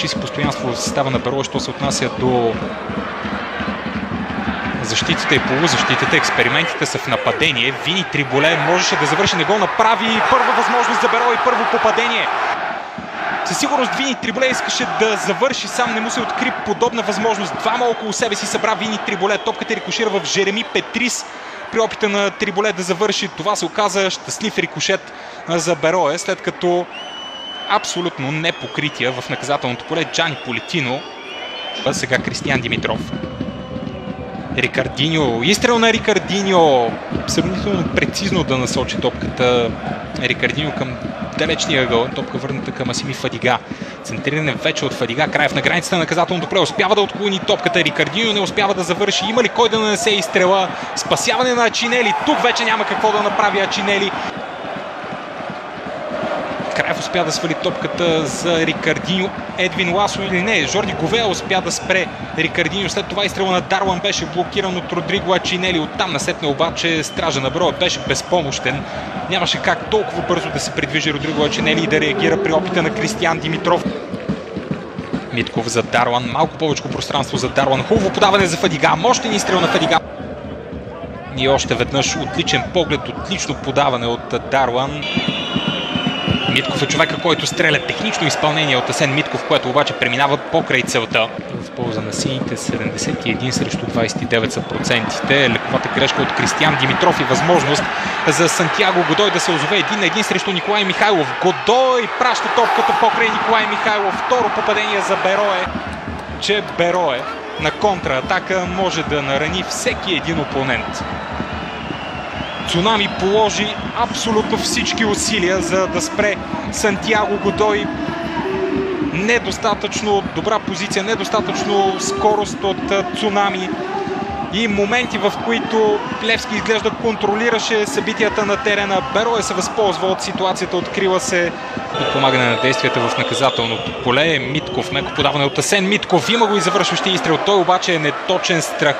си постоянство в състава на Берое, що се отнася до защитите и полузащитите. Експериментите са в нападение. Вини Триболе можеше да завърши, не го направи. Първа възможност за Берое и първо попадение. Със сигурност Вини Триболе искаше да завърши сам, не му се откри подобна възможност. Двама около себе си събра Вини Триболе. Топката рикошира в Жереми Петрис. При опита на Триболе да завърши, това се оказа щастлив рикошет за Берое, след като абсолютно непокрития в наказателното поле Джани Политино, а сега Кристиян Димитров. Рикардиньо, изстрел на Рикардиньо, сравнително прецизно да насочи топката Рикардиньо към далечния ъгъл, топка върната към Асими Фадига. Центриране вече от Фадига, Краев на границата на наказателното поле, успява да отклони топката, Рикардиньо не успява да завърши, има ли кой да нанесе изстрела, спасяване на Ачинели, тук вече няма какво да направи Ачинели. Краев успя да свали топката за Рикардиньо. Едвин Ласо или не, Жорди Говеа успя да спре Рикардиньо. След това изстрела на Даруан беше блокиран от Родриго Ачинели. Оттам насетне обаче стража на Берое беше безпомощен. Нямаше как толкова бързо да се придвижи Родриго Ачинели и да реагира при опита на Кристиян Димитров. Митков за Даруан, малко повече пространство за Даруан. Хубаво подаване за Фадига, мощен изстрел на Фадига. И още веднъж отличен поглед, отлично подаване от Даруан. Митков е човека, който стреля, технично изпълнение от Асен Митков, което обаче преминава покрай целта. В полза на сините 71 срещу 29 са процентите. Лековата грешка от Кристиян Димитров и възможност за Сантьяго Годой да се озове 1-1 срещу Николай Михайлов. Годой праща топката покрай Николай Михайлов. Второ попадение за Берое, че Берое на контратака може да нарани всеки един опонент. Цунами положи абсолютно всички усилия, за да спре Сантьяго Годой. Недостатъчно добра позиция, недостатъчно скорост от Цунами и моменти, в които Левски изглежда контролираше събитията на терена. Берое се възползва от ситуацията, открила се и помагане на действията в наказателното поле. Митков, меко подаване от Асен Митков, има го и завършващи изстрел. Той обаче е неточен, страх